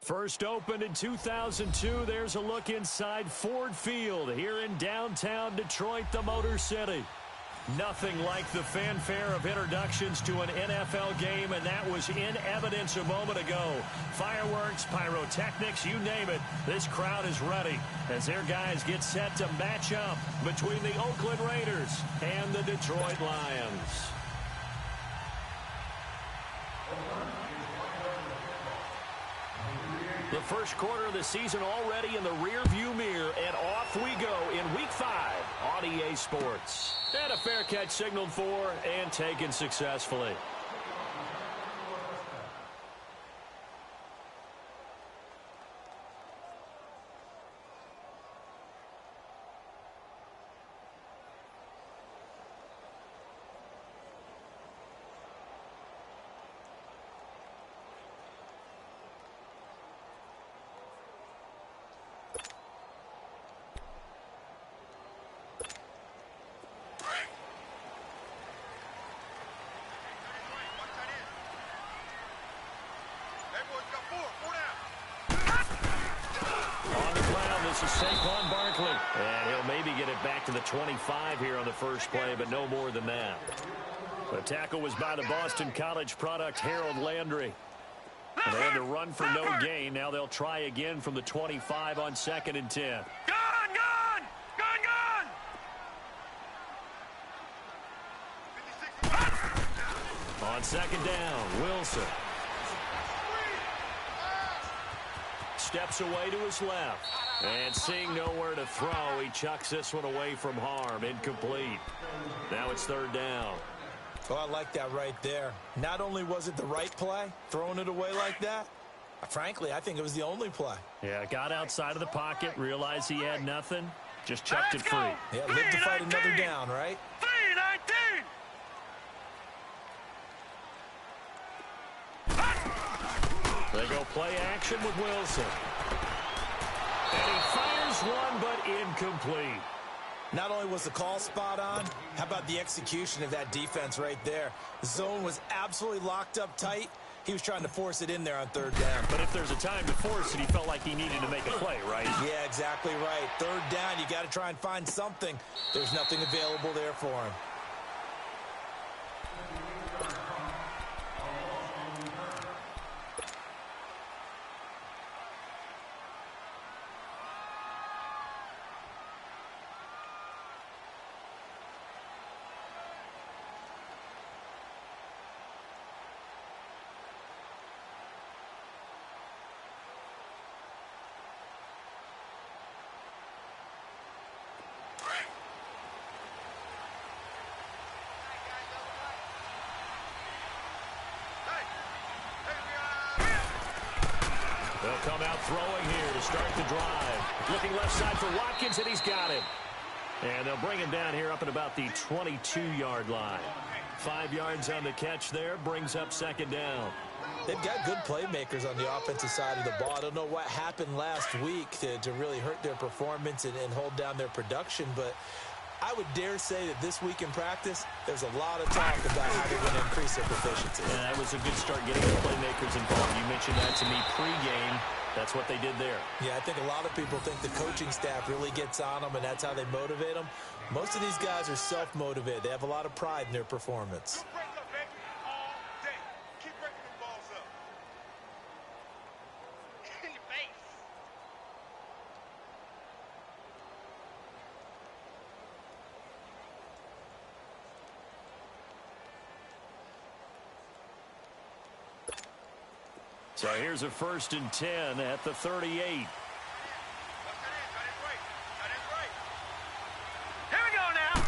First opened in 2002, there's a look inside Ford Field here in downtown Detroit, the Motor City. Nothing like the fanfare of introductions to an NFL game, and that was in evidence a moment ago. Fireworks, pyrotechnics, you name it, this crowd is ready as their guys get set to match up between the Oakland Raiders and the Detroit Lions. The first quarter of the season already in the rearview mirror, and off we go in Week 5 on EA Sports. And a fair catch signaled for and taken successfully. This is Saquon Barkley, and he'll maybe get it back to the 25 here on the first play, but no more than that. The tackle was by the Boston College product, Harold Landry. And they had to run for no gain. Now they'll try again from the 25 on 2nd and 10. On 2nd down, Wilson. Steps away to his left. And seeing nowhere to throw, he chucks this one away from harm. Incomplete. Now it's 3rd down. Oh, I like that right there. Not only was it the right play, throwing it away like that, frankly, I think it was the only play. Yeah, got outside of the pocket, realized he had nothing, just chucked it free. Yeah, live to fight another down, right? 3-19. They go play action with Wilson. And he fires one, but incomplete. Not only was the call spot on, how about the execution of that defense right there? The zone was absolutely locked up tight. He was trying to force it in there on 3rd down. But if there's a time to force it, he felt like he needed to make a play, right? Yeah, exactly right. 3rd down, you got to try and find something. There's nothing available there for him. They'll come out throwing here to start the drive. Looking left side for Watkins, and he's got it. And they'll bring him down here up at about the 22-yard line. 5 yards on the catch there, brings up 2nd down. They've got good playmakers on the offensive side of the ball. I don't know what happened last week to really hurt their performance and hold down their production, but I would dare say that this week in practice, there's a lot of talk about how they're going to increase their proficiency. Yeah, that was a good start getting the playmakers involved. You mentioned that to me pregame. That's what they did there. Yeah, I think a lot of people think the coaching staff really gets on them, and that's how they motivate them. Most of these guys are self-motivated. They have a lot of pride in their performance. So here's a 1st and 10 at the 38. Here we go now.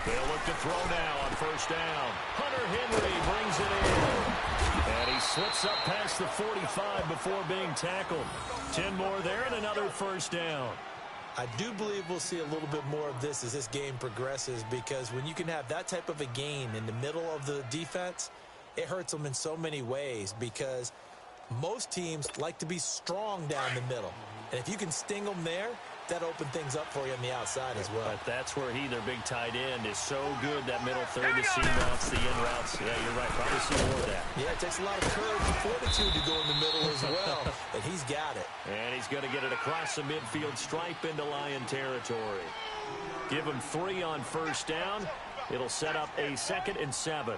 They'll look to throw now on 1st down. Hunter Henry brings it in. And he slips up past the 45 before being tackled. 10 more there and another 1st down. I do believe we'll see a little bit more of this as this game progresses, because when you can have that type of a gain in the middle of the defense, it hurts them in so many ways, because most teams like to be strong down the middle. And if you can sting them there, that opened things up for you on the outside as well. But that's where their big tight end, is so good, that middle third, the seam routes, the in routes. Yeah, you're right. Probably see more of that. Yeah, it takes a lot of courage and fortitude to go in the middle as well, and he's got it. And he's going to get it across the midfield stripe into Lion territory. Give him 3 on first down. It'll set up a 2nd and 7.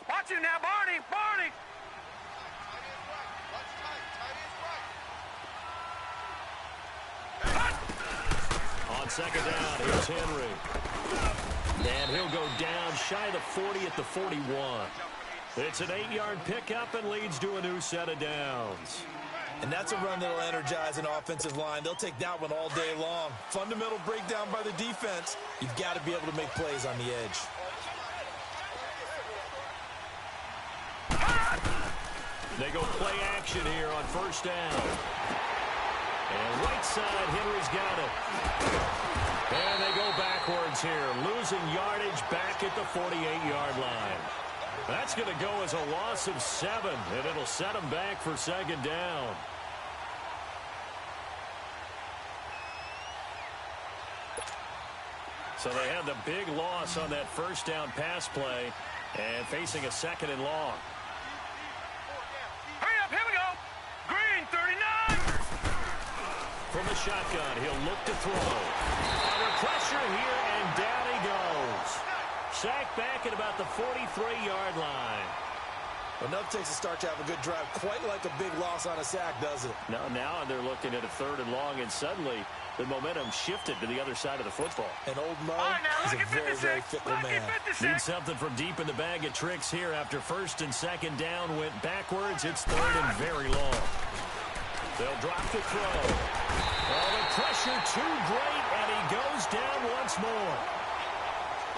Watch him now, Barney! Barney! On second down, here's Henry. And he'll go down shy of the 40 at the 41. It's an 8-yard pickup and leads to a new set of downs. And that's a run that'll energize an offensive line. They'll take that one all day long. Fundamental breakdown by the defense. You've got to be able to make plays on the edge. They go play action here on first down. And right side, Henry's got it. And they go backwards here, losing yardage back at the 48-yard line. That's going to go as a loss of 7, and it'll set them back for second down. So they had the big loss on that first down pass play and facing a 2nd and long. Hurry up, here we go! Green, 39! From the shotgun, he'll look to throw. Under pressure here, and down he goes. Sacked back at about the 43-yard line. Enough takes a start to have a good drive. Quite like a big loss on a sack, does it? Now they're looking at a 3rd and long, and suddenly the momentum shifted to the other side of the football. And old Mo is a very, very fickle man. Need something from deep in the bag of tricks here after 1st and 2nd down went backwards. It's 3rd and very long. They'll drop the throw. Oh, the pressure too great, and he goes down once more.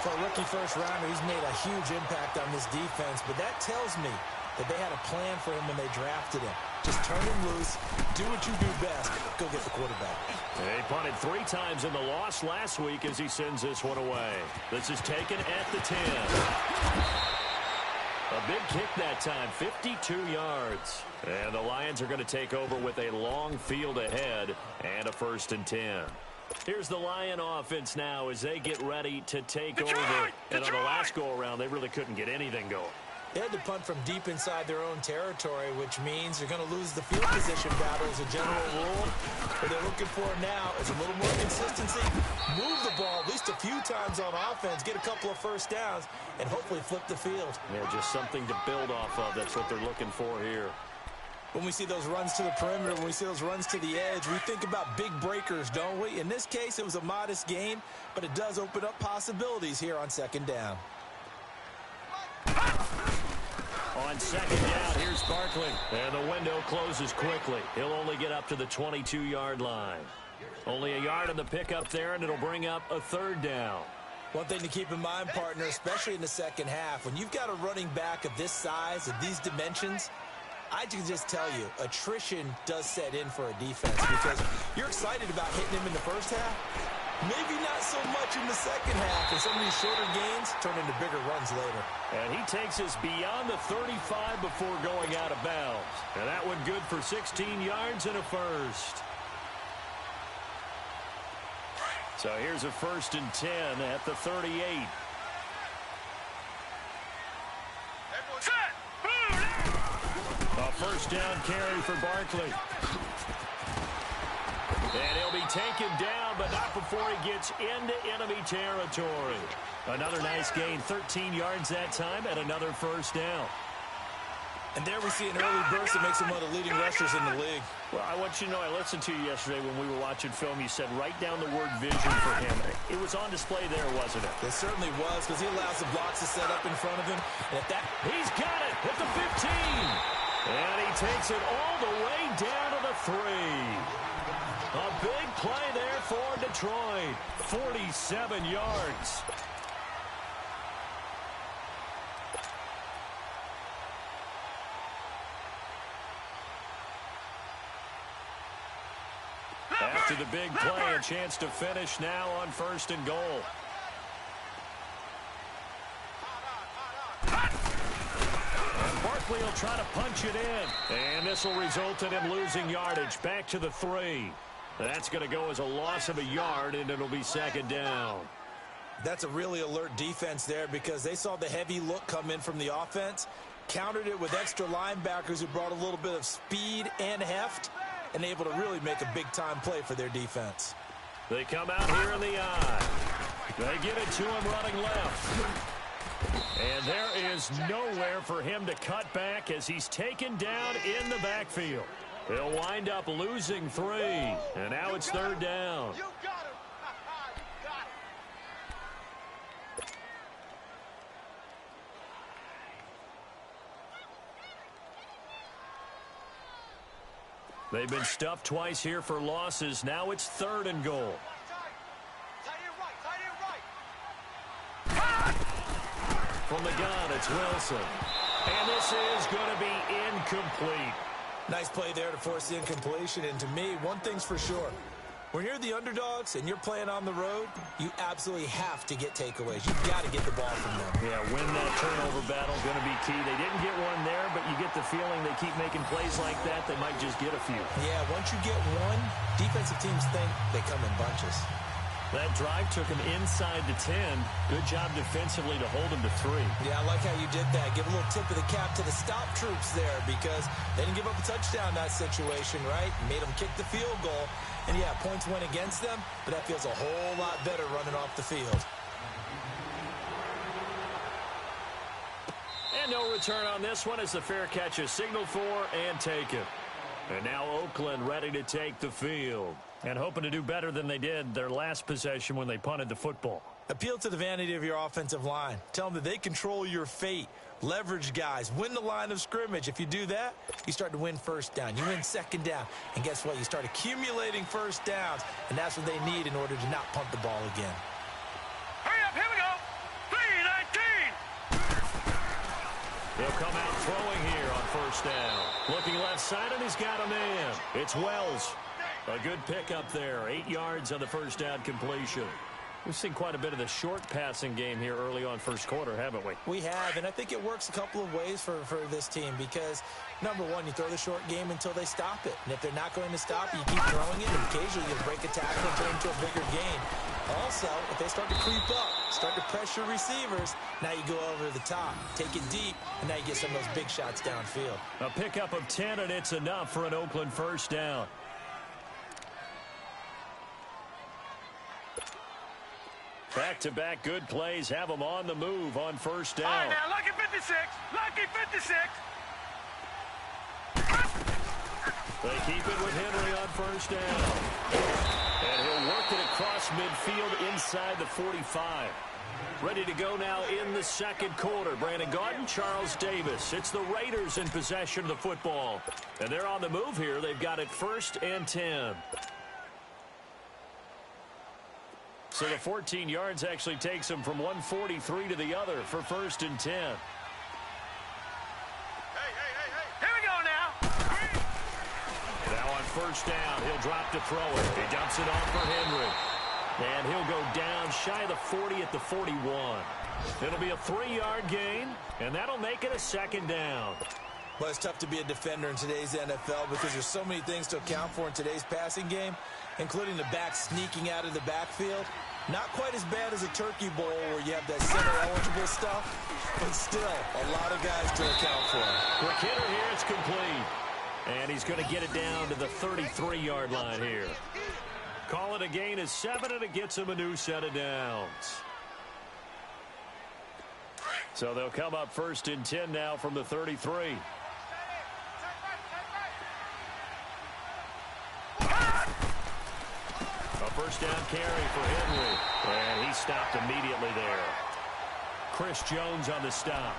For a rookie first-rounder, he's made a huge impact on this defense, but that tells me that they had a plan for him when they drafted him. Just turn him loose, do what you do best, go get the quarterback. They punted 3 times in the loss last week as he sends this one away. This is taken at the 10. A big kick that time, 52 yards. And the Lions are going to take over with a long field ahead and a 1st and 10. Here's the Lion offense now as they get ready to take over. And on the last go-around, they really couldn't get anything going. They had to punt from deep inside their own territory, which means they're going to lose the field position battle as a general rule. What they're looking for now is a little more consistency, move the ball at least a few times on offense, get a couple of first downs, and hopefully flip the field. Yeah, just something to build off of. That's what they're looking for here. When we see those runs to the perimeter, when we see those runs to the edge, we think about big breakers, don't we? In this case, it was a modest game, but it does open up possibilities here on 2nd down. On 2nd down, here's Barkley. And the window closes quickly. He'll only get up to the 22-yard line. Only a yard on the pickup there, and it'll bring up a 3rd down. One thing to keep in mind, partner, especially in the second half, when you've got a running back of this size, of these dimensions, I can just tell you, attrition does set in for a defense because you're excited about hitting him in the first half. Maybe not so much in the second half, and some of these shorter gains turn into bigger runs later. And he takes us beyond the 35 before going out of bounds. And that one good for 16 yards and a 1st. So here's a 1st and 10 at the 38. A 1st down carry for Barkley. And he'll be taken down, but not before he gets into enemy territory. Another nice gain, 13 yards that time, and another 1st down. And there we see an early burst that makes him one of the leading rushers in the league. Well, I want you to know, I listened to you yesterday when we were watching film. You said write down the word vision for him. It was on display there, wasn't it? It certainly was, because he allows the blocks to set up in front of him. And at that, he's got it at the 15. And he takes it all the way down to the 3. A big play there for Detroit. 47 yards. After the big play, a chance to finish now on 1st and goal. Barkley will try to punch it in. And this will result in him losing yardage. Back to the 3. That's going to go as a loss of a yard, and it'll be second down. That's a really alert defense there because they saw the heavy look come in from the offense, countered it with extra linebackers who brought a little bit of speed and heft, and able to really make a big-time play for their defense. They come out here in the eye. They get it to him running left. And there is nowhere for him to cut back as he's taken down in the backfield. He'll wind up losing 3. And now it's third down. You got him. You got him. They've been stuffed twice here for losses. Now it's 3rd and goal. Tight end right. From the gun, it's Wilson. And this is going to be incomplete. Nice play there to force the incompletion. And to me, one thing's for sure. When you're the underdogs and you're playing on the road, you absolutely have to get takeaways. You've got to get the ball from them. Yeah, win that turnover battle, going to be key. They didn't get one there, but you get the feeling they keep making plays like that, they might just get a few. Yeah, once you get one, defensive teams think they come in bunches. That drive took him inside the 10. Good job defensively to hold him to 3. Yeah, I like how you did that. Give a little tip of the cap to the stop troops there because they didn't give up a touchdown in that situation, right? Made them kick the field goal. And, yeah, points went against them, but that feels a whole lot better running off the field. And no return on this one as the fair catch is signaled for and taken. And now Oakland ready to take the field. And hoping to do better than they did their last possession when they punted the football. Appeal to the vanity of your offensive line. Tell them that they control your fate. Leverage guys. Win the line of scrimmage. If you do that, you start to win first down. You win second down. And guess what? You start accumulating first downs. And that's what they need in order to not punt the ball again. Hurry up, here we go. 3-19. He'll come out throwing here on first down. Looking left side, and he's got a man. It's Wells. A good pickup there. 8 yards on the first down completion. We've seen quite a bit of the short passing game here early on first quarter, haven't we? We have, and I think it works a couple of ways for this team because, number one, you throw the short game until they stop it. And if they're not going to stop it, you keep throwing it, and occasionally you break a tackle and turn into a bigger gain. Also, if they start to creep up, start to pressure receivers, now you go over the top, take it deep, and now you get some of those big shots downfield. A pickup of 10, and it's enough for an Oakland first down. Back-to-back good plays have them on the move on first down. All right, now, lucky 56. Lucky 56. They keep it with Henry on first down. And he'll work it across midfield inside the 45. Ready to go now in the second quarter. Brandon Gaudin, Charles Davis. It's the Raiders in possession of the football. And they're on the move here. They've got it 1st and 10. So the 14 yards actually takes him from 143 to the other for 1st and 10. Hey. Here we go now. Now on first down, he'll drop to throw it. He dumps it off for Henry. And he'll go down shy of the 40 at the 41. It'll be a 3-yard gain, and that'll make it a second down. Well, it's tough to be a defender in today's NFL because there's so many things to account for in today's passing game, including the back sneaking out of the backfield. Not quite as bad as a turkey bowl where you have that center-eligible stuff, but still a lot of guys to account for. Quick hitter here, it's complete. And he's going to get it down to the 33-yard line here. Call it a gain of 7, and it gets him a new set of downs. So they'll come up 1st and 10 now from the 33. A first down carry for Henry. And he stopped immediately there. Chris Jones on the stop.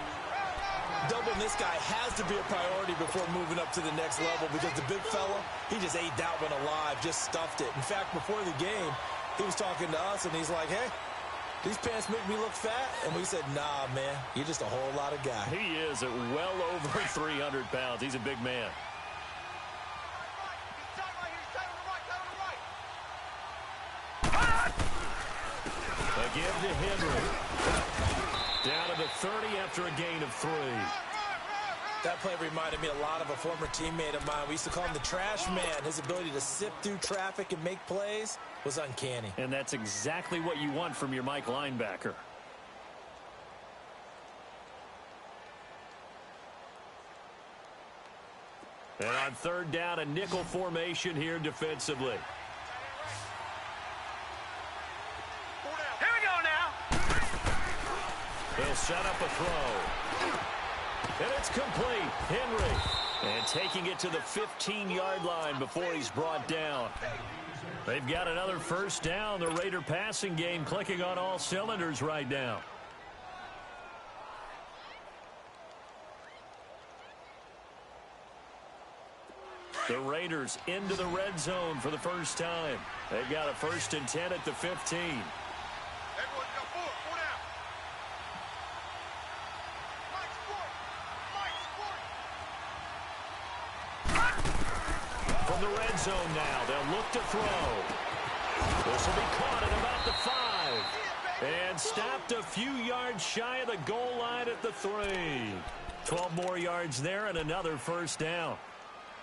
Doubling this guy has to be a priority before moving up to the next level because the big fella, he just ate that one alive, just stuffed it. In fact, before the game, he was talking to us, and he's like, hey, these pants make me look fat. And we said, nah, man, you're just a whole lot of guy. He is at well over 300 pounds. He's a big man. Again to Henry. Down to the 30 after a gain of 3. That play reminded me a lot of a former teammate of mine. We used to call him the trash man. His ability to sift through traffic and make plays was uncanny. And that's exactly what you want from your Mike linebacker. And on third down, a nickel formation here defensively. Here we go now. He'll set up a throw. And it's complete. Henry. And taking it to the 15-yard line before he's brought down. They've got another first down. The Raider passing game clicking on all cylinders right now. The Raiders into the red zone for the first time. They've got a 1st and 10 at the 15. Everyone got four down. From the red zone now, they'll look to throw. This will be caught at about the 5. And stopped a few yards shy of the goal line at the 3. 12 more yards there and another first down.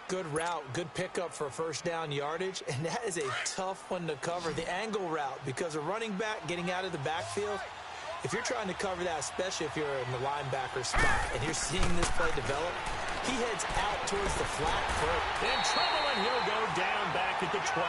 Good route, good pickup for first down yardage, and that is a tough one to cover. The angle route, because a running back getting out of the backfield, if you're trying to cover that, especially if you're in the linebacker spot, and you're seeing this play develop, he heads out towards the flat foot. In trouble, and he'll go down back at the 12.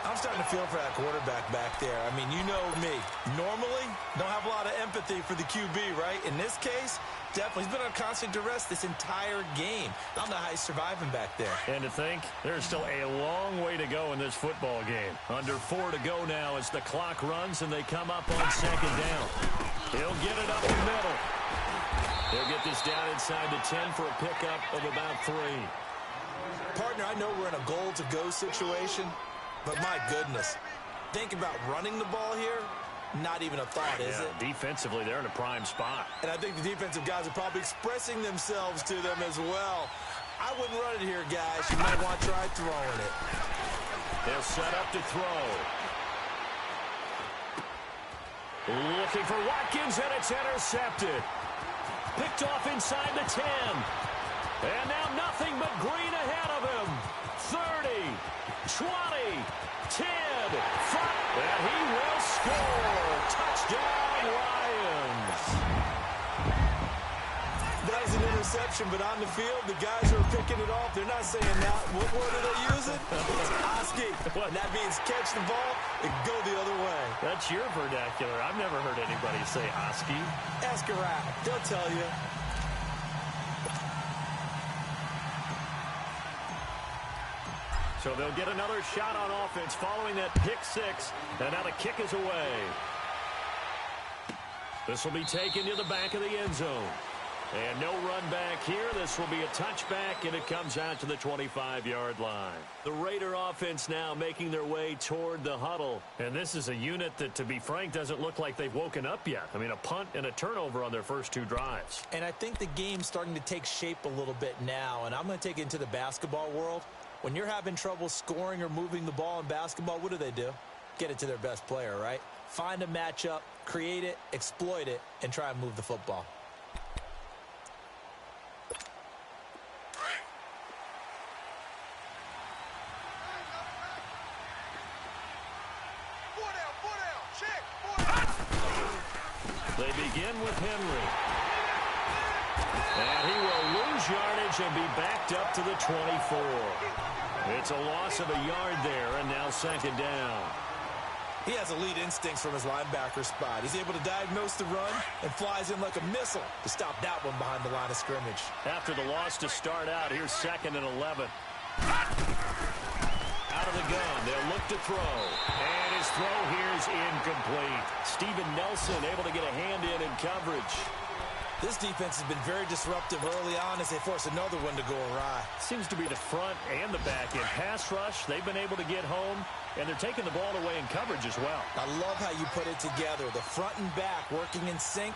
I'm starting to feel for that quarterback back there. I mean, you know me. Normally, don't have a lot of empathy for the QB, right? In this case, definitely. He's been on constant duress this entire game. I don't know how he's surviving back there. And to think, there's still a long way to go in this football game. Under 4 to go now as the clock runs and they come up on second down. He'll get it up the middle. He'll get this down inside the 10 for a pickup of about 3. Partner, I know we're in a goal-to-go situation, but my goodness, think about running the ball here. Not even a thought, is it? Defensively, they're in a prime spot. And I think the defensive guys are probably expressing themselves to them as well. I wouldn't run it here, guys. You might want to try throwing it. They'll set up to throw. Looking for Watkins, and it's intercepted. Picked off inside the 10. And now nothing but green ahead of him. 30, 20, 10, 5, and he will score. Touchdown, Lions. That was an interception, but on the field, the guys who are picking it off, they're not saying that. What word are they using? It's Oski. And that means catch the ball and go the other way. That's your vernacular. I've never heard anybody say Oski. Ask around. They'll tell you. So they'll get another shot on offense following that pick 6. And now the kick is away. This will be taken to the back of the end zone. And no run back here. This will be a touchback, and it comes out to the 25-yard line. The Raider offense now making their way toward the huddle. And this is a unit that, to be frank, doesn't look like they've woken up yet. I mean, a punt and a turnover on their first 2 drives. And I think the game's starting to take shape a little bit now. And I'm going to take it into the basketball world. When you're having trouble scoring or moving the ball in basketball, what do? Get it to their best player, right? Find a matchup, create it, exploit it, and try and move the football. They begin with Henry. And he will lose yardage and be backed up to the 24. It's a loss of a yard there, and now second down. He has elite instincts from his linebacker spot. He's able to diagnose the run and flies in like a missile to stop that one behind the line of scrimmage. After the loss to start out, here's 2nd and 11. Out of the gun, they'll look to throw. And his throw here is incomplete. Steven Nelson able to get a hand in coverage. This defense has been very disruptive early on as they force another one to go awry. Seems to be the front and the back end. Pass rush, they've been able to get home, and they're taking the ball away in coverage as well. I love how you put it together. The front and back working in sync,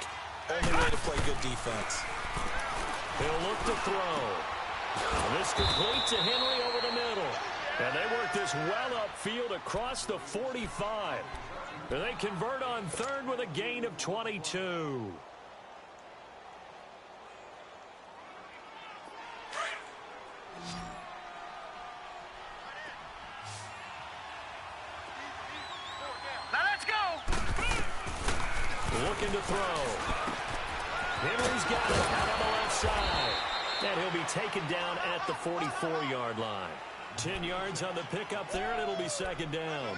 only way to play good defense. He'll look to throw. This complete to Henry over the middle. And they work this well upfield across the 45. And they convert on 3rd with a gain of 22. looking to throw. Henry's got it out on the left side. And he'll be taken down at the 44-yard line. 10 yards on the pickup there, and it'll be second down.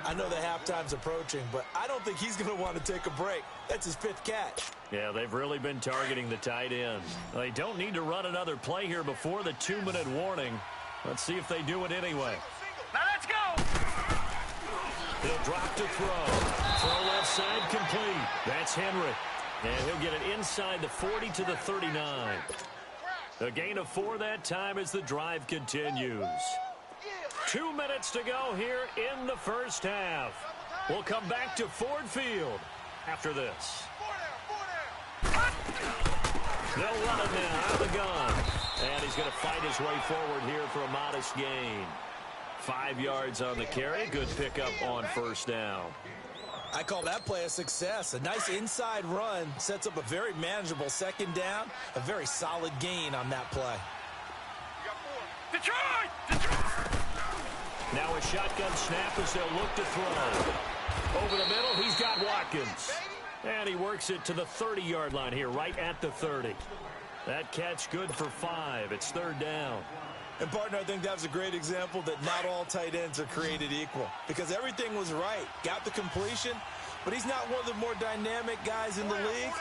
I know the halftime's approaching, but I don't think he's going to want to take a break. That's his 5th catch. Yeah, they've really been targeting the tight end. They don't need to run another play here before the 2-minute warning. Let's see if they do it anyway. Now let's go! He'll drop to throw. Throw left side complete. That's Henry. And he'll get it inside the 40 to the 39. A gain of 4 that time as the drive continues. 2 minutes to go here in the first half. We'll come back to Ford Field after this. They'll run it now out of the gun. And he's going to fight his way forward here for a modest gain. 5 yards on the carry. Good pickup on first down. I call that play a success. A nice inside run sets up a very manageable second down. A very solid gain on that play. Detroit! Detroit! Now a shotgun snap as they'll look to throw. Over the middle, he's got Watkins. And he works it to the 30-yard line here, right at the 30. That catch good for 5. It's third down. And, partner, I think that was a great example that not all tight ends are created equal. Because everything was right. Got the completion, but he's not one of the more dynamic guys in the league.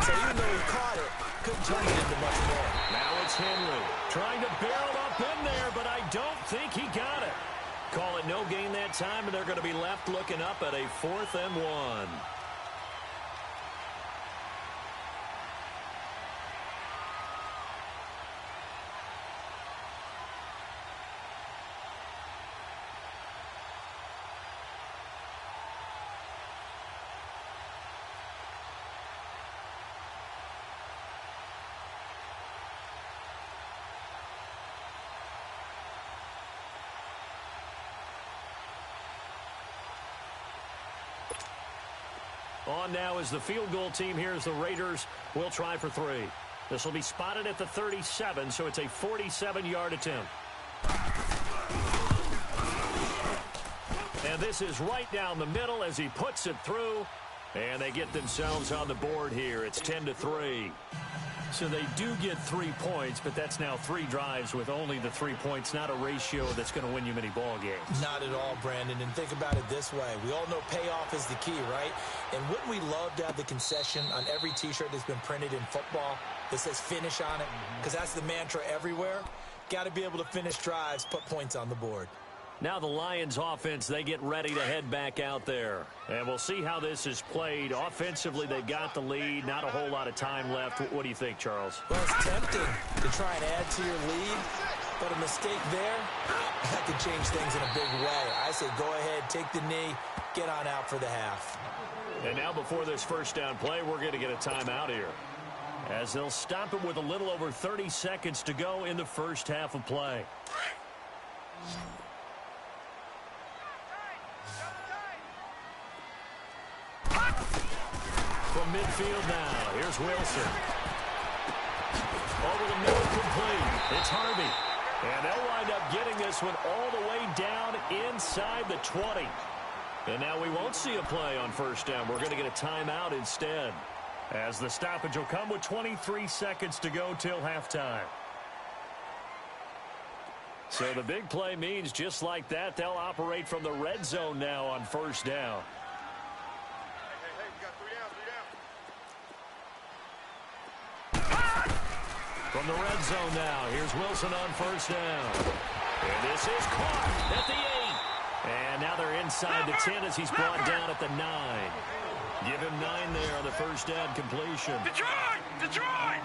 So even though he caught it, couldn't turn it into much more. Now it's Henry trying to barrel up in there, but I don't think he got it. Call it no gain that time, and they're going to be left looking up at a 4th and 1. On now is the field goal team. Here's the Raiders. Will try for 3. This will be spotted at the 37, so it's a 47-yard attempt. And this is right down the middle as he puts it through. And they get themselves on the board here. It's 10-3. So they do get 3 points, but that's now 3 drives with only the 3 points, not a ratio that's going to win you many ball games. Not at all, Brandon. And think about it this way. We all know payoff is the key, right? And wouldn't we love to have the concession on every T-shirt that's been printed in football that says finish on it? Because that's the mantra everywhere. Got to be able to finish drives, put points on the board. Now the Lions offense, they get ready to head back out there. And we'll see how this is played. Offensively, they got the lead. Not a whole lot of time left. What do you think, Charles? Well, it's tempting to try and add to your lead, but a mistake there, that could change things in a big way. I say go ahead, take the knee, get on out for the half. And now before this first down play, we're going to get a timeout here, as they'll stop it with a little over 30 seconds to go in the first half of play. From midfield now, here's Wilson. Over the middle, complete. It's Harvey. And they'll wind up getting this one all the way down inside the 20. And now we won't see a play on first down. We're going to get a timeout instead, as the stoppage will come with 23 seconds to go till halftime. So the big play means just like that, they'll operate from the red zone now on first down. Hey, we got 3 down, 3 down. From the red zone now, here's Wilson on first down. And this is caught at the 8. And now they're inside the 10 as he's brought down at the 9. Give him 9 there on the first down completion. Detroit! Detroit!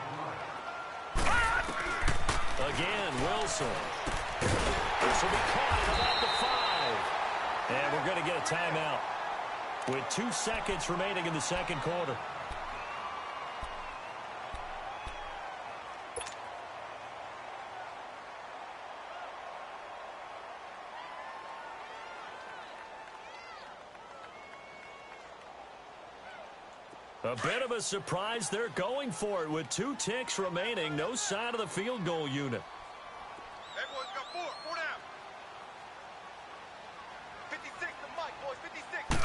Again, Wilson. This will be caught at about the 5. And we're going to get a timeout with 2 seconds remaining in the second quarter. A bit of a surprise. They're going for it with 2 ticks remaining. No sign of the field goal unit. Everyone's got 4 down. 56 to Mike, boys, 56.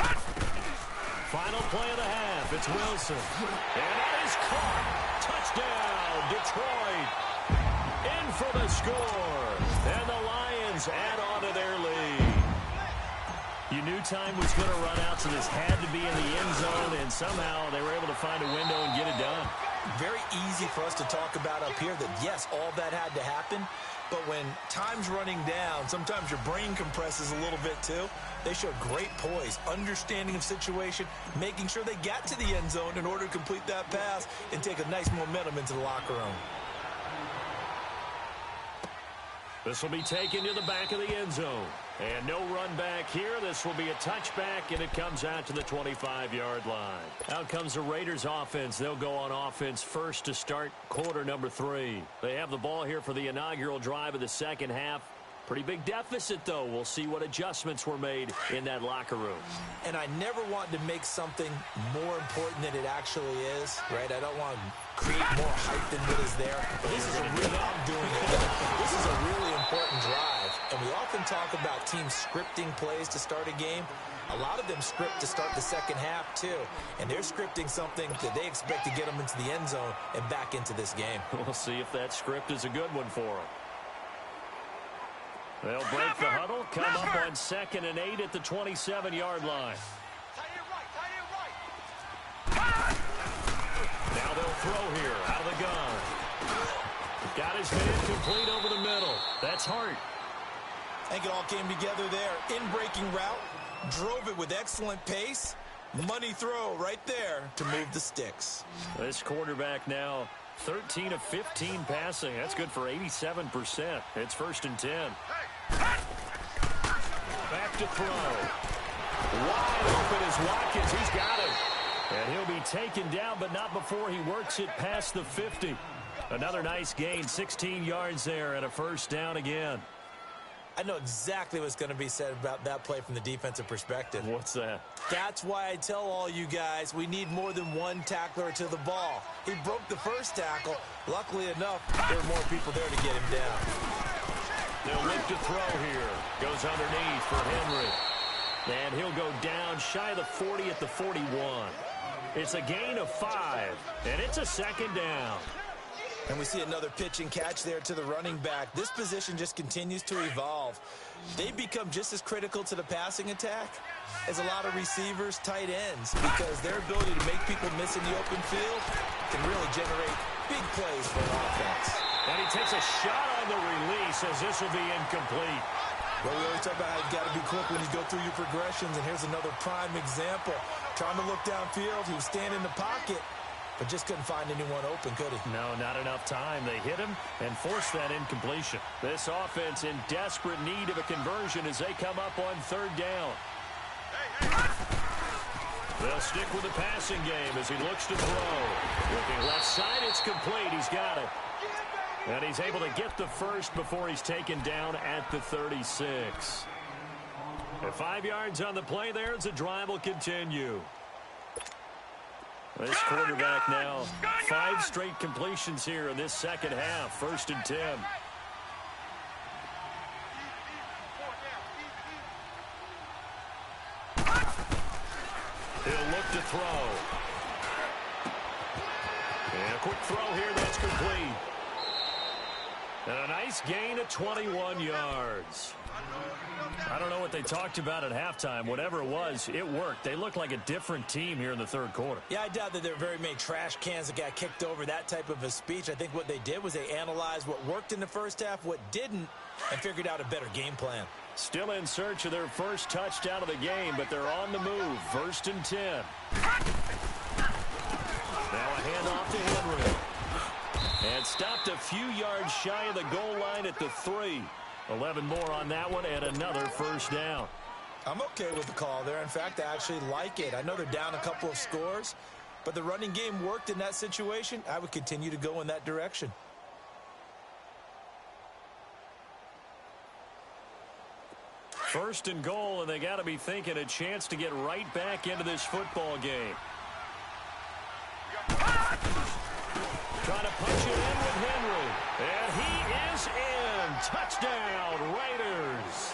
Final play of the half. It's Wilson. And that is caught. Touchdown, Detroit. In for the score. And the Lions add on to their lead. You knew time was going to run out, so this had to be in the end zone, and somehow they were able to find a window and get it done. Very easy for us to talk about up here that, yes, all that had to happen, but when time's running down, sometimes your brain compresses a little bit too. They showed great poise, understanding of situation, making sure they got to the end zone in order to complete that pass and take a nice momentum into the locker room. This will be taken to the back of the end zone. And no run back here. This will be a touchback, and it comes out to the 25-yard line. Out comes the Raiders offense. They'll go on offense first to start quarter number 3. They have the ball here for the inaugural drive of the second half. Pretty big deficit, though. We'll see what adjustments were made in that locker room. And I never want to make something more important than it actually is, right? I don't want to create more hype than what is there. But this is a really important drive. And we often talk about teams scripting plays to start a game. A lot of them script to start the second half, too. And they're scripting something that they expect to get them into the end zone and back into this game. We'll see if that script is a good one for them. They'll break the huddle, come up on 2nd and 8 at the 27-yard line. Now they'll throw here out of the gun. Got his man complete over the middle. That's Hart. I think it all came together there. In-breaking route, drove it with excellent pace. Money throw right there to move the sticks. This quarterback now 13 of 15 passing. That's good for 87%. It's 1st and 10. Back to throw. Wide open is Watkins. He's got it. And he'll be taken down, but not before he works it past the 50. Another nice gain, 16 yards there, and a 1st down again. I know exactly what's going to be said about that play from the defensive perspective. What's that? That's why I tell all you guys we need more than one tackler to the ball. He broke the first tackle. Luckily enough, there were more people there to get him down. They'll look to throw here. Goes underneath for Henry. And he'll go down shy of the 40 at the 41. It's a gain of 5, and it's a 2nd down. And we see another pitch and catch there to the running back. This position just continues to evolve. They become just as critical to the passing attack as a lot of receivers, tight ends, because their ability to make people miss in the open field can really generate big plays for an offense. And he takes a shot on the release as this will be incomplete. Well, we always talk about how you've got to be quick when you go through your progressions, and here's another prime example. Trying to look downfield, he was standing in the pocket, but just couldn't find anyone open, could he? No, not enough time. They hit him and forced that incompletion. This offense in desperate need of a conversion as they come up on 3rd down. They'll stick with the passing game as he looks to throw. Looking left side, it's complete. He's got it. And he's able to get the 1st before he's taken down at the 36. At 5 yards on the play there as the drive will continue. This quarterback now 5 straight completions here in this second half. 1st and 10. He'll look to throw. And a quick throw here that's complete. And a nice gain of 21 yards. I don't know what they talked about at halftime. Whatever it was, it worked. They looked like a different team here in the 3rd quarter. Yeah, I doubt that there were very many trash cans that got kicked over, that type of a speech. I think what they did was they analyzed what worked in the first half, what didn't, and figured out a better game plan. Still in search of their first touchdown of the game, but they're on the move. 1st and 10. Now a handoff to Henry. And stopped a few yards shy of the goal line at the 3. 11 more on that one and another 1st down. I'm okay with the call there. In fact, I actually like it. I know they're down a couple of scores, but the running game worked in that situation. I would continue to go in that direction. First and goal, and they got to be thinking a chance to get right back into this football game. Trying to punch it in with Henry. And he is in. Touchdown, Raiders.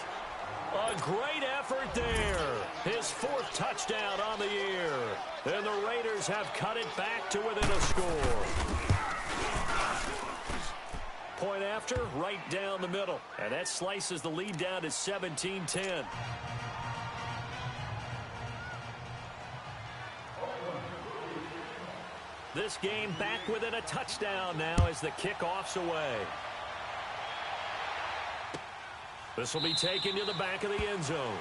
A great effort there. His 4th touchdown on the year. And the Raiders have cut it back to within a score. Point after, right down the middle. And that slices the lead down to 17-10. This game back within a touchdown now as the kickoff's away. This will be taken to the back of the end zone.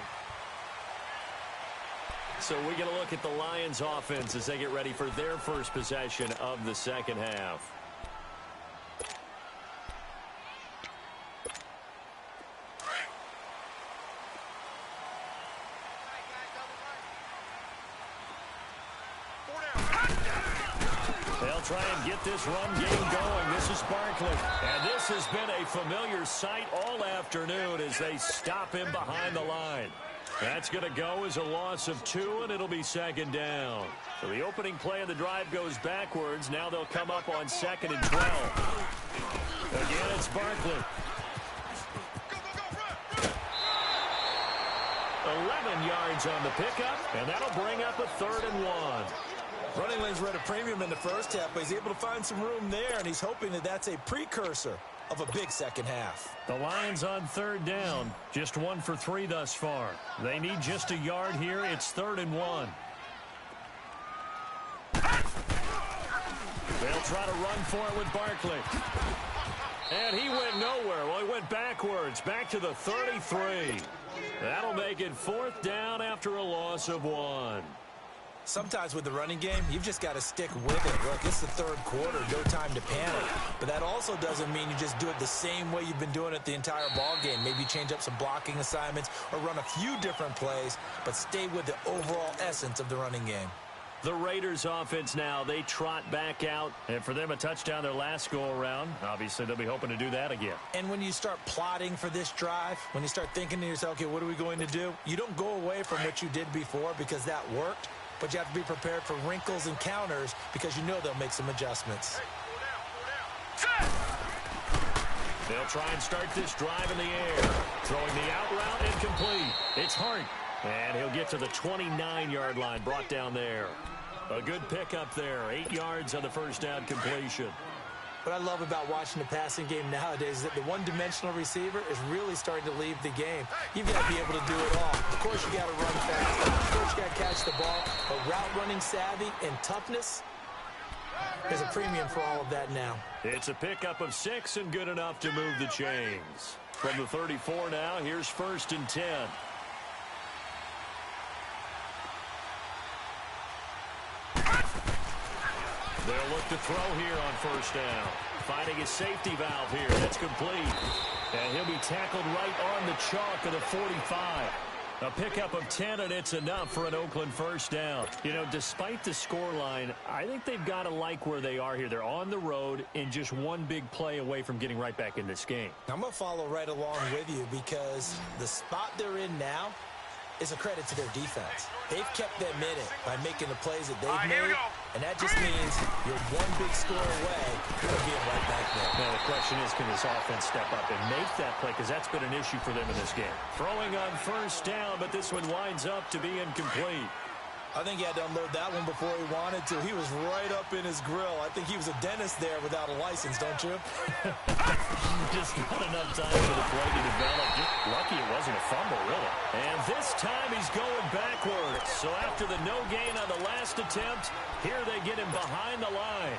So we get a look at the Lions offense as they get ready for their first possession of the second half. They'll try and get this run game going. This is Barkley. And this has been a familiar sight all afternoon as they stop him behind the line. That's going to go as a loss of 2, and it'll be second down. So the opening play of the drive goes backwards. Now they'll come up on 2nd and 12. Again, it's Barkley. 11 yards on the pickup, and that'll bring up a 3rd and 1. Running lanes were at a premium in the first half, but he's able to find some room there, and he's hoping that that's a precursor of a big second half. The Lions on 3rd down, just 1 for 3 thus far. They need just a yard here. It's 3rd and 1. They'll try to run for it with Barkley. And he went nowhere. Well, he went backwards, back to the 33. That'll make it 4th down after a loss of 1. Sometimes with the running game, you've just got to stick with it. Look, it's the 3rd quarter, no time to panic. But that also doesn't mean you just do it the same way you've been doing it the entire ball game. Maybe change up some blocking assignments or run a few different plays, but stay with the overall essence of the running game. The Raiders offense now, they trot back out. And for them, a touchdown their last go-around. Obviously, they'll be hoping to do that again. And when you start plotting for this drive, when you start thinking to yourself, okay, what are we going to do? You don't go away from what you did before because that worked. But you have to be prepared for wrinkles and counters because you know they'll make some adjustments. They'll try and start this drive in the air. Throwing the out route incomplete. It's Hart. And he'll get to the 29-yard line, brought down there. A good pickup there. 8 yards on the first down completion. What I love about watching the passing game nowadays is that the one-dimensional receiver is really starting to leave the game. You've got to be able to do it all. Of course, you got to run fast. Of course, you got to catch the ball. But route running savvy and toughness, there's a premium for all of that now. It's a pickup of 6 and good enough to move the chains. From the 34 now, here's 1st and 10. They'll look to throw here on 1st down. Finding his safety valve here. That's complete. And he'll be tackled right on the chalk of the 45. A pickup of 10, and it's enough for an Oakland 1st down. You know, despite the scoreline, I think they've got to like where they are here. They're on the road and just one big play away from getting right back in this game. I'm going to follow right along with you because the spot they're in now is a credit to their defense. They've kept them in it by making the plays that they've made, and that just means you're one big score away from being right back there. Now, the question is, can this offense step up and make that play? Because that's been an issue for them in this game. Throwing on 1st down, but this one winds up to be incomplete. I think he had to unload that one before he wanted to. He was right up in his grill. I think he was a dentist there without a license, don't you? Just not enough time for the play to develop. Just lucky it wasn't a fumble, really. And this time he's going backwards. So after the no gain on the last attempt, here they get him behind the line.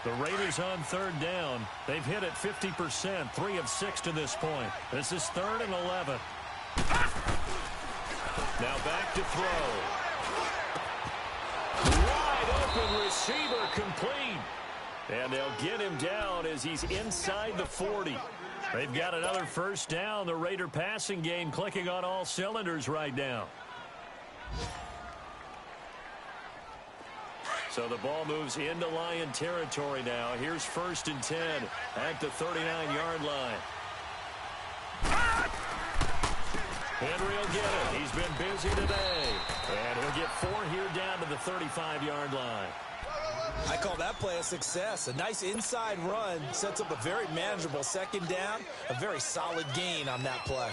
The Raiders on 3rd down. They've hit it 50%, 3 of 6 to this point. This is 3rd and 11. Now back to throw. Wide open receiver complete. And they'll get him down as he's inside the 40. They've got another 1st down. The Raider passing game clicking on all cylinders right now. So the ball moves into Lion territory now. Here's 1st and 10 at the 39-yard line. Henry will get it. He's been busy today. And he'll get 4 here down to the 35-yard line. I call that play a success. A nice inside run sets up a very manageable second down, a very solid gain on that play.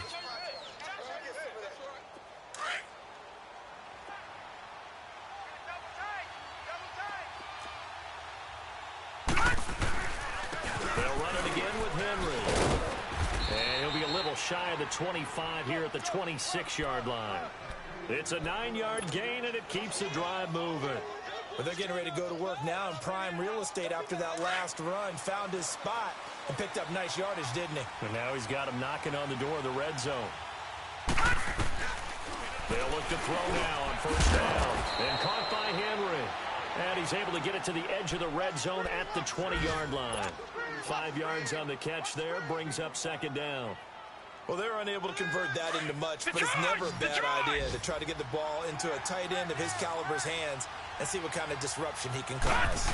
They'll run it again with Henry. And he'll be a little shy of the 25 here at the 26-yard line. It's a 9-yard gain, and it keeps the drive moving. But they're getting ready to go to work now in prime real estate after that last run. Found his spot and picked up nice yardage, didn't he? And now he's got him knocking on the door of the red zone. They'll look to throw now on first down. And caught by Henry. And he's able to get it to the edge of the red zone at the 20-yard line. 5 yards on the catch there, brings up second down. Well, they're unable to convert that into much, but it's never a bad idea to try to get the ball into a tight end of his caliber's hands and see what kind of disruption he can cause.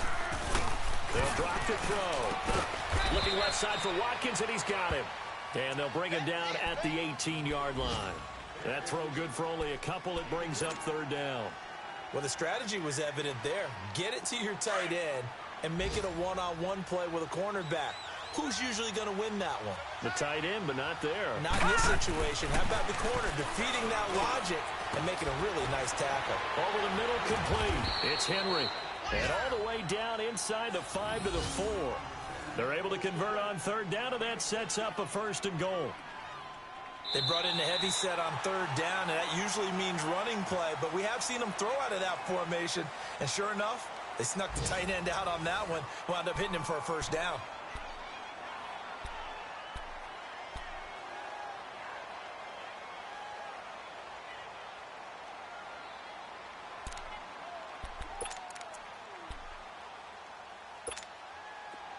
They'll drop to throw. Looking left side for Watkins, and he's got him. And they'll bring him down at the 18-yard line. That throw good for only a couple. It brings up third down. Well, the strategy was evident there. Get it to your tight end and make it a one-on-one play with a cornerback. Who's usually going to win that one? The tight end, but not there. Not in this situation. How about the corner defeating that logic and making a really nice tackle? Over the middle, complete. It's Henry. And all the way down inside the 5 to the 4. They're able to convert on third down, and that sets up a first and goal. They brought in a heavy set on third down, and that usually means running play, but we have seen them throw out of that formation, and sure enough, they snuck the tight end out on that one, wound up hitting him for a first down.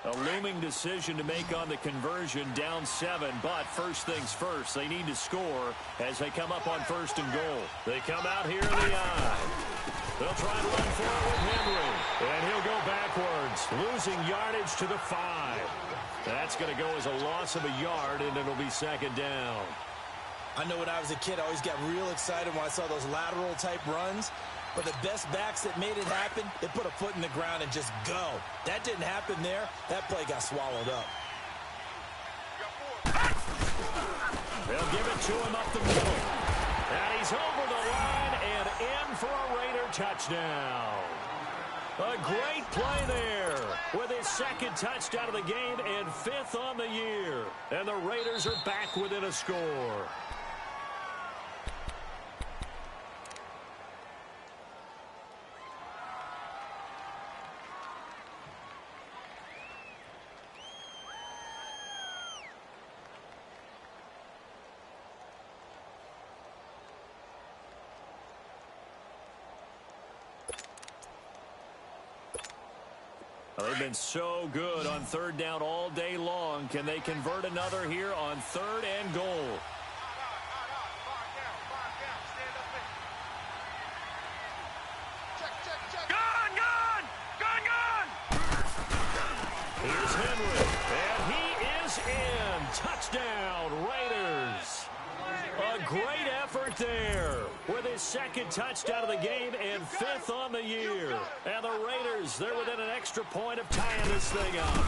A looming decision to make on the conversion, down 7, but first things first, they need to score as they come up on first and goal. They come out here in the eye. They'll try to run forward with Henry, and he'll go backwards, losing yardage to the 5. That's going to go as a loss of a yard, and it'll be second down. I know when I was a kid, I always got real excited when I saw those lateral-type runs. But the best backs that made it happen, they put a foot in the ground and just go. That didn't happen there. That play got swallowed up. They'll give it to him up the middle. And he's over the line and in for a Raider touchdown. A great play there with his second touchdown of the game and 5th on the year. And the Raiders are back within a score. They've been so good on third down all day long. Can they convert another here on third and goal? Here's Henry, and he is in. Touchdown, Raiders. A great effort there with his second touchdown of the game and 5th on the year. And the Raiders, they're within an extra point of tying this thing up.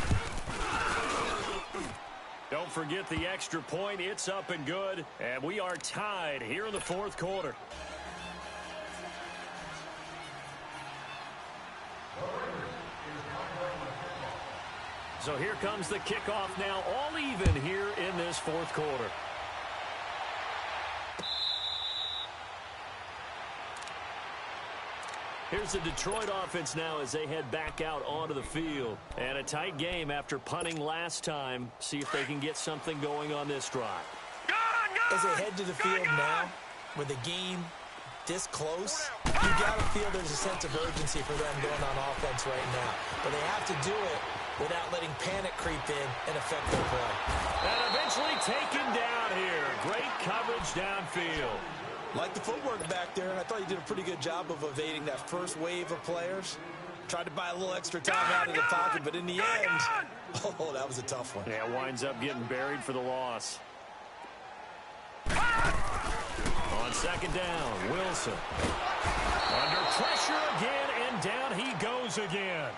Don't forget the extra point. It's up and good. And we are tied here in the fourth quarter. So here comes the kickoff now, all even here in this fourth quarter. Here's the Detroit offense now as they head back out onto the field. And a tight game after punting last time. See if they can get something going on this drive. As they head to the field now, with the game this close, you got to feel there's a sense of urgency for them going on offense right now. But they have to do it without letting panic creep in and affect their play. And eventually taken down here. Great coverage downfield. Like the footwork back there, I thought he did a pretty good job of evading that first wave of players. Tried to buy a little extra time out of the pocket, but in the end, oh, that was a tough one. Yeah, winds up getting buried for the loss. On second down, Wilson. Under pressure again, And down he goes again.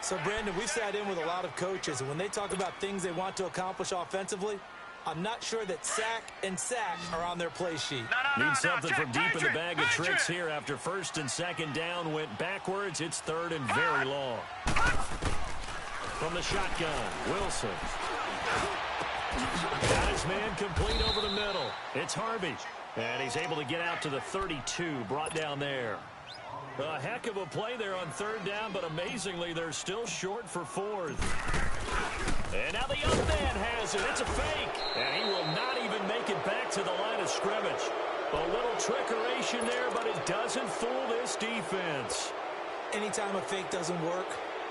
So, Brandon, we've sat in with a lot of coaches, and when they talk about things they want to accomplish offensively, I'm not sure that sack and sack are on their play sheet. Need something from deep in the bag of tricks here after first and second down went backwards. It's third and very long. From the shotgun, Wilson. Got his man complete over the middle. It's Harvey. And he's able to get out to the 32, brought down there. A heck of a play there on third down, but amazingly, they're still short for fourth. And now the young man has it. It's a fake. And he will not even make it back to the line of scrimmage. A little trickeration there, but it doesn't fool this defense. Anytime a fake doesn't work,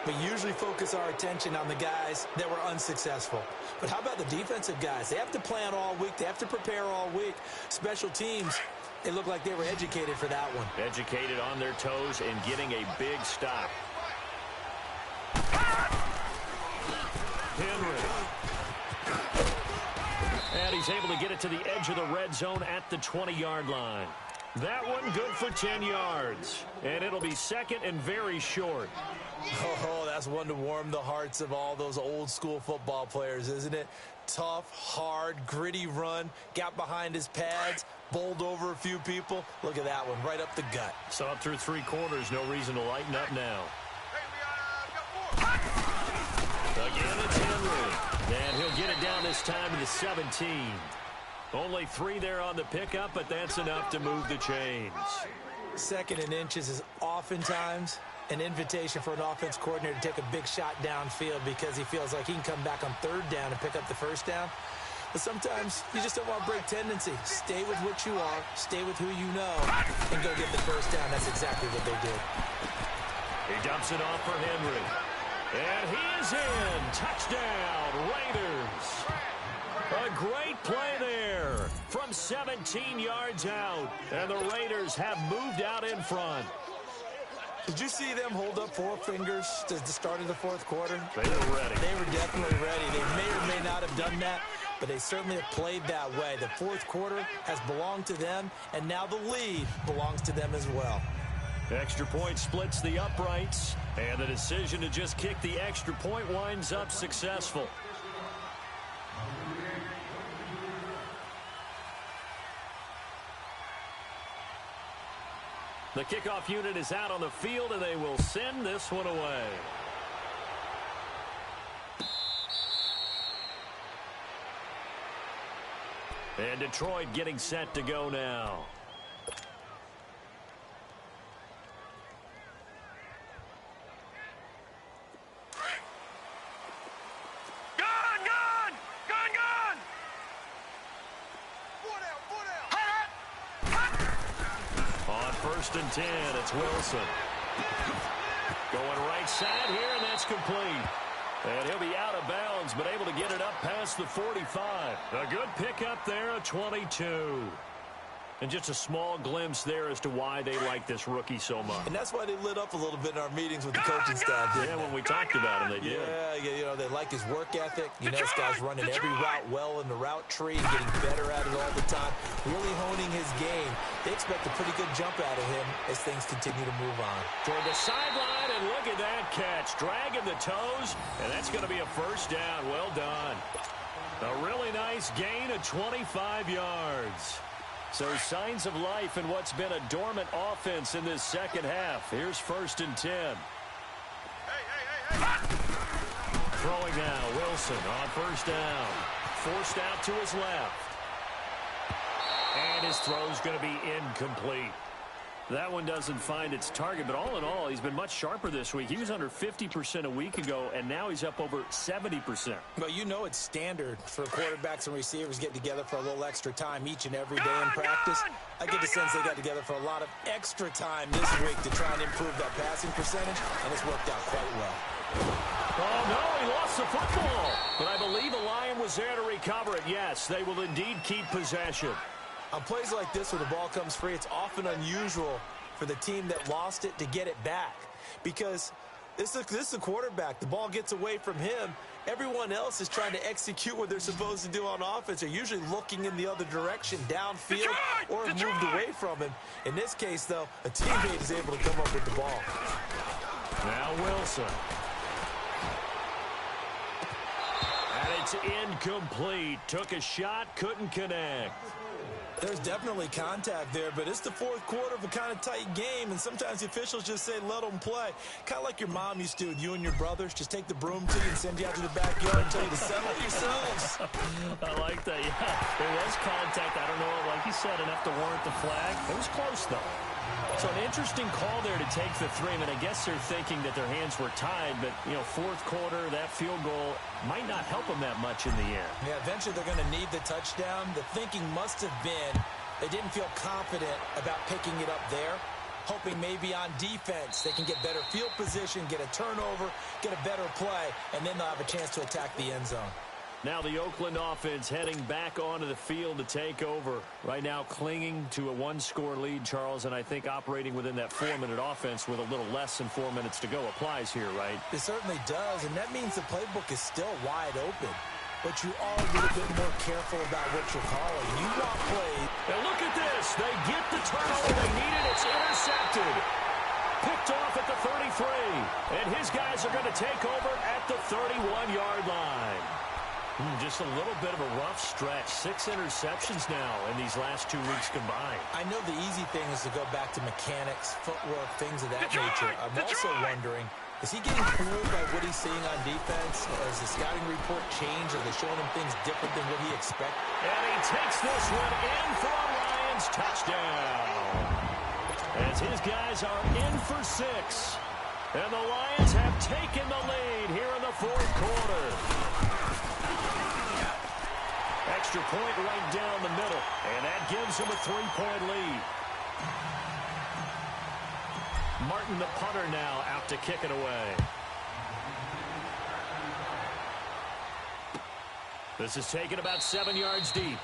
we usually focus our attention on the guys that were unsuccessful. But how about the defensive guys? They have to plan all week. They have to prepare all week. Special teams, it looked like they were educated for that one. Educated on their toes and getting a big stop. Henry. And he's able to get it to the edge of the red zone at the 20-yard line. That one good for 10 yards. And it'll be second and very short. Oh, that's one to warm the hearts of all those old-school football players, isn't it? Tough, hard, gritty run, got behind his pads, bowled over a few people. Look at that one, right up the gut. So up through three quarters, no reason to lighten up now. Again, it's Henry. And he'll get it down this time to the 17. Only 3 there on the pickup, but that's enough to move the chains. Second and inches is oftentimes an invitation for an offense coordinator to take a big shot downfield because he feels like he can come back on third down and pick up the first down. But sometimes you just don't want to break tendency. Stay with what you are, stay with who you know, and go get the first down. That's exactly what they did. He dumps it off for Henry. And he is in. Touchdown, Raiders. A great play there from 17 yards out. And the Raiders have moved out in front. Did you see them hold up 4 fingers at the start of the fourth quarter? They were ready. They were definitely ready. They may or may not have done that, but they certainly have played that way. The fourth quarter has belonged to them, and now the lead belongs to them as well. Extra point splits the uprights, and the decision to just kick the extra point winds up successful. The kickoff unit is out on the field, and they will send this one away. And Detroit getting set to go now. First and 10, it's Wilson. Going right side here, and that's complete. And he'll be out of bounds, but able to get it up past the 45. A good pickup there, a 22. And just a small glimpse there as to why they like this rookie so much. And that's why they lit up a little bit in our meetings with the coaching staff. Yeah, when we talked about him, they did. Yeah, you know, they like his work ethic. You know, this guy's running every route well in the route tree, getting better at it all the time, really honing his game. They expect a pretty good jump out of him as things continue to move on. Toward the sideline, and look at that catch. Dragging the toes, and that's going to be a first down. Well done. A really nice gain of 25 yards. So signs of life in what's been a dormant offense in this second half. Here's first and 10. Throwing now, Wilson on first down. Forced out to his left. And his throw's going to be incomplete. That one doesn't find its target, but all in all, he's been much sharper this week. He was under 50% a week ago, and now he's up over 70%. Well, you know it's standard for quarterbacks and receivers getting together for a little extra time each and every day in practice. I get the sense they got together for a lot of extra time this week to try and improve that passing percentage, and it's worked out quite well. Oh, no, he lost the football. But I believe the Lion was there to recover it. Yes, they will indeed keep possession. On plays like this where the ball comes free, it's often unusual for the team that lost it to get it back because This is a quarterback. The ball gets away from him. Everyone else is trying to execute what they're supposed to do on offense. They're usually looking in the other direction, downfield, or have moved away from him. In this case, though, a teammate is able to come up with the ball. Now Wilson. And it's incomplete. Took a shot, couldn't connect. There's definitely contact there, but it's the fourth quarter of a kind of tight game, and sometimes the officials just say, let them play. Kind of like your mom used to with you and your brothers. Just take the broom to you and send you out to the backyard and tell you to settle it yourselves. I like that, yeah. There was contact. I don't know, like you said, enough to warrant the flag. It was close, though. So an interesting call there to take the three. I mean, I guess they're thinking that their hands were tied, but, you know, fourth quarter, that field goal might not help them that much in the end. Yeah, eventually they're going to need the touchdown. The thinking must have been they didn't feel confident about picking it up there, hoping maybe on defense they can get better field position, get a turnover, get a better play, and then they'll have a chance to attack the end zone. Now the Oakland offense heading back onto the field to take over. Right now clinging to a one-score lead, Charles, and I think operating within that 4-minute offense with a little less than 4 minutes to go applies here, right? It certainly does, and that means the playbook is still wide open. But you are a little bit more careful about what you're calling. You want plays. Now look at this. They get the turnover they needed. It's intercepted. Picked off at the 33. And his guys are going to take over at the 31-yard line. Just a little bit of a rough stretch. 6 interceptions now in these last 2 weeks combined. I know the easy thing is to go back to mechanics, footwork, things of that nature. I'm also wondering, is he getting fooled by what he's seeing on defense? Has the scouting report changed? Are they showing him things different than what he expected? And he takes this one in for a Lions touchdown. As his guys are in for 6. And the Lions have taken the lead here in the fourth quarter. Extra point right down the middle, and that gives him a 3-point lead. Martin, the punter, now out to kick it away. This is taken about 7 yards deep.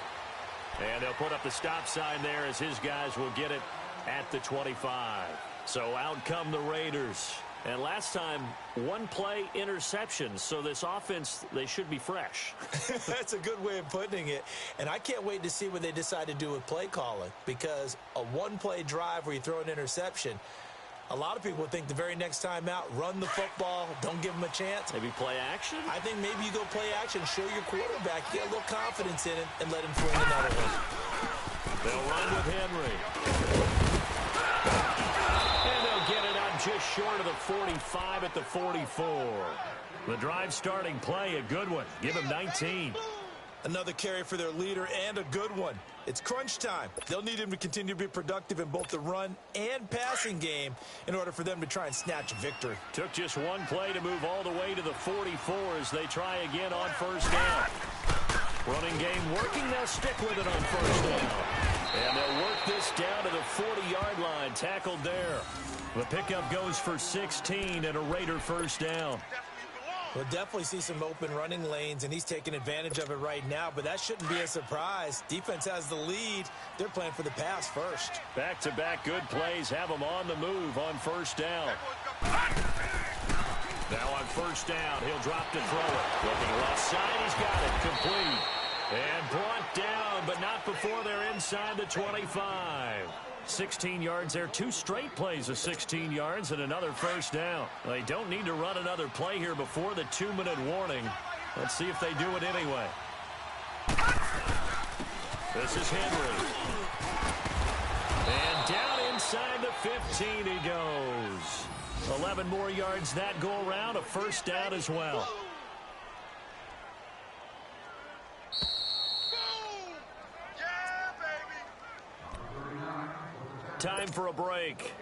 And they'll put up the stop sign there as his guys will get it at the 25. So out come the Raiders. And last time, 1-play interception. So this offense, they should be fresh. That's a good way of putting it. And I can't wait to see what they decide to do with play calling. Because a 1-play drive where you throw an interception, a lot of people think the very next time out, run the football, don't give them a chance. Maybe play action? I think maybe you go play action, show your quarterback, get a little confidence in him, and let him fling another one. They'll run with Henry. And they'll get it out just short of the 45 at the 44. The drive starting play, a good one. Give him 19. Another carry for their leader and a good one. It's crunch time. They'll need him to continue to be productive in both the run and passing game in order for them to try and snatch a victory. Took just 1 play to move all the way to the 44 as they try again on first down. Running game working. They'll stick with it on first down. And they'll work this down to the 40-yard line. Tackled there. The pickup goes for 16 and a Raider first down. We'll definitely see some open running lanes, and he's taking advantage of it right now, but that shouldn't be a surprise. Defense has the lead. They're playing for the pass first. Back-to-back good plays have them on the move on first down. Now on first down, he'll drop to throw it. Looking left side, he's got it. Complete. And brought down, but not before they're inside the 25. 16 yards there. 2 straight plays of 16 yards and another first down. They don't need to run another play here before the 2-minute warning. Let's see if they do it anyway. This is Henry. And down inside the 15 he goes. 11 more yards that go around. A first down as well. Time for a break.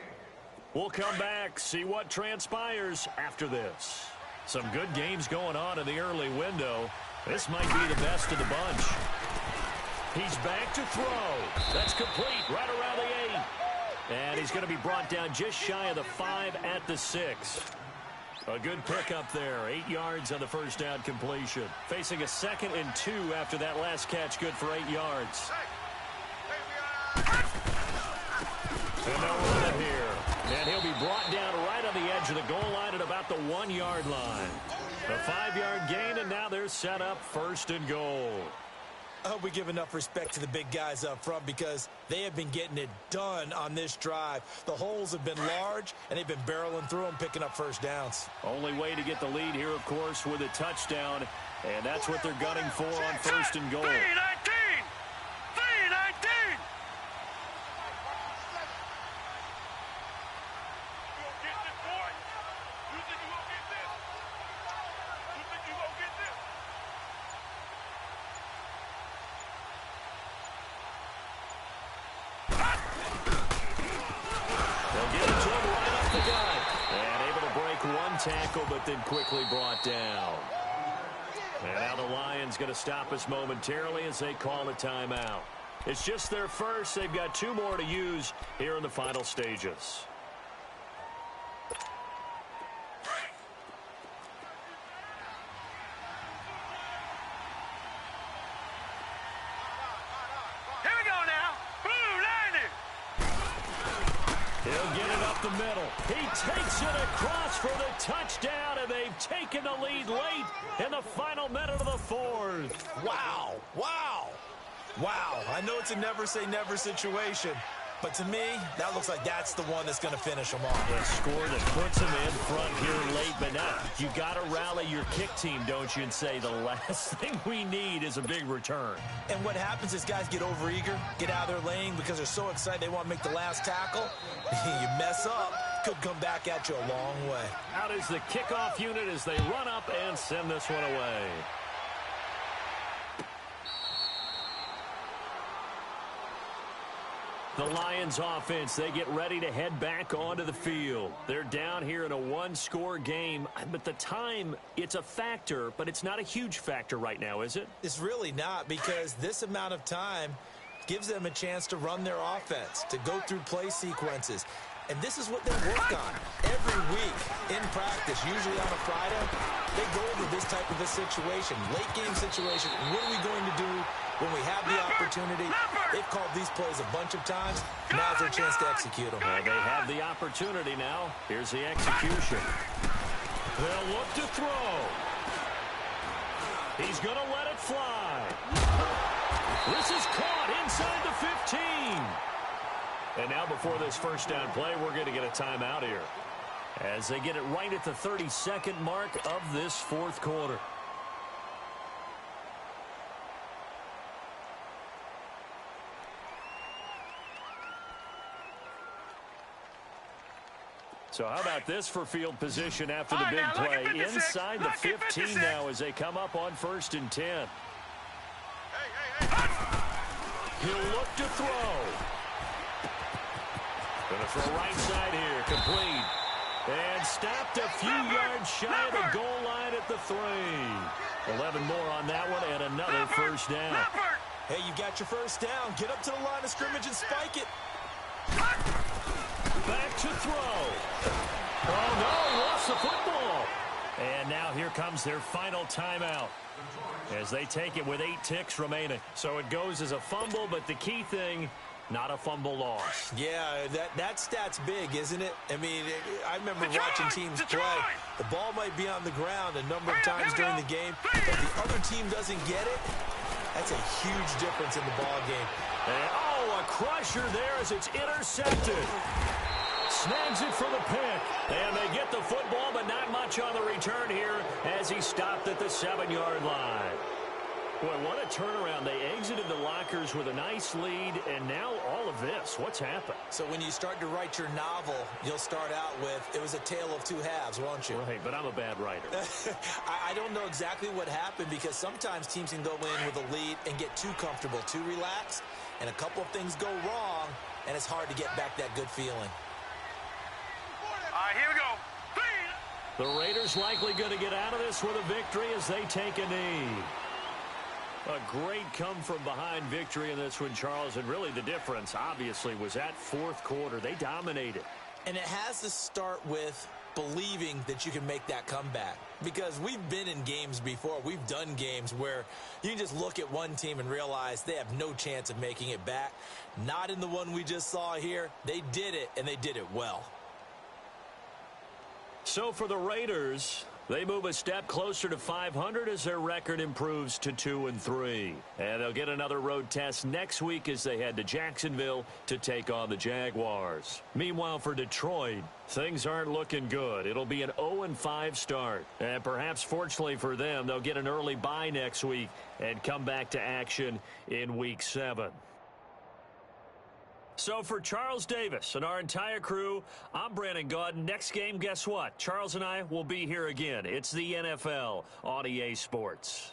We'll come back, see what transpires after this. Some good games going on in the early window. This might be the best of the bunch. He's back to throw. That's complete right around the 8. And he's going to be brought down just shy of the 5 at the 6. A good pickup there. 8 yards on the first down completion. Facing a 2nd and 2 after that last catch. Good for 8 yards. And they'll run it here. And he'll be brought down right on the edge of the goal line at about the 1-yard line. A 5-yard gain, and now they're set up 1st and goal. I hope we give enough respect to the big guys up front because they have been getting it done on this drive. The holes have been large, and they've been barreling through them, picking up first downs. Only way to get the lead here, of course, with a touchdown, and that's what they're gunning for on 1st and goal. 3-19! 3-19! You gonna get this, boy? You think you gonna get this? You think you gonna get this? They'll get it to him right up the gut. And able to break one tackle, but then quickly brought down. And now the Lions going to stop us momentarily as they call a timeout. It's just their first. They've got 2 more to use here in the final stages. Here we go now. Blue 90. He'll get it up the middle. He takes it across for the touchdown, and they've taken the lead late in the final minute of the 4th. Wow. Wow. Wow. I know it's a never-say-never situation, but to me, that looks like that's the one that's going to finish them off. A score that puts them in front here late, but now you got to rally your kick team, don't you, and say the last thing we need is a big return. And what happens is guys get overeager, get out of their lane because they're so excited they want to make the last tackle. You mess up, could come back at you a long way. Out is the kickoff unit as they run up and send this one away. The Lions offense, they get ready to head back onto the field. They're down here in a 1-score game, but the time, it's a factor, but it's not a huge factor right now, is it? It's really not, because this amount of time gives them a chance to run their offense, to go through play sequences. And this is what they work on every week in practice, usually on a Friday. They go over this type of a situation, late game situation. What are we going to do when we have the opportunity? They've called these plays a bunch of times. Now's their chance to execute them. Well, they have the opportunity now. Here's the execution. They'll look to throw. He's going to let it fly. This is caught inside the 15. And now before this first down play, we're going to get a timeout here as they get it right at the 32nd mark of this 4th quarter. So how about this for field position after the big play? Inside the 15 now as they come up on 1st and 10. He'll look to throw. Going to throw right side here, complete. And stopped a few yards shy of the goal line at the 3. 11 more on that one and another first down. Hey, you got your first down. Get up to the line of scrimmage and spike it. Back to throw. Oh, no, he lost the football. And now here comes their final timeout as they take it with 8 ticks remaining. So it goes as a fumble, but the key thing, not a fumble loss. Yeah, that stat's big, isn't it? I mean, I remember watching teams play. The ball might be on the ground a number of times during the game. If the other team doesn't get it, that's a huge difference in the ball game. And, oh, a crusher there as it's intercepted. Snags it for the pick. And they get the football, but not much on the return here as he stopped at the 7-yard line. Boy, what a turnaround. They exited the lockers with a nice lead, and now all of this. What's happened? So when you start to write your novel, you'll start out with, it was a tale of 2 halves, won't you? Right, but I'm a bad writer. I don't know exactly what happened because sometimes teams can go in with a lead and get too comfortable, too relaxed, and a couple of things go wrong, and it's hard to get back that good feeling. All right, here we go. The Raiders likely going to get out of this with a victory as they take a knee. A great come-from-behind victory in this one, Charles, and really the difference, obviously, was that 4th quarter. They dominated. And it has to start with believing that you can make that comeback. Because we've been in games before. We've done games where you can just look at one team and realize they have no chance of making it back. Not in the one we just saw here. They did it, and they did it well. So for the Raiders, they move a step closer to 500 as their record improves to 2-3. And they'll get another road test next week as they head to Jacksonville to take on the Jaguars. Meanwhile, for Detroit, things aren't looking good. It'll be an 0-5 start. And perhaps fortunately for them, they'll get an early bye next week and come back to action in Week 7. So for Charles Davis and our entire crew, I'm Brandon Gaudin. Next game, guess what? Charles and I will be here again. It's the NFL on EA Sports.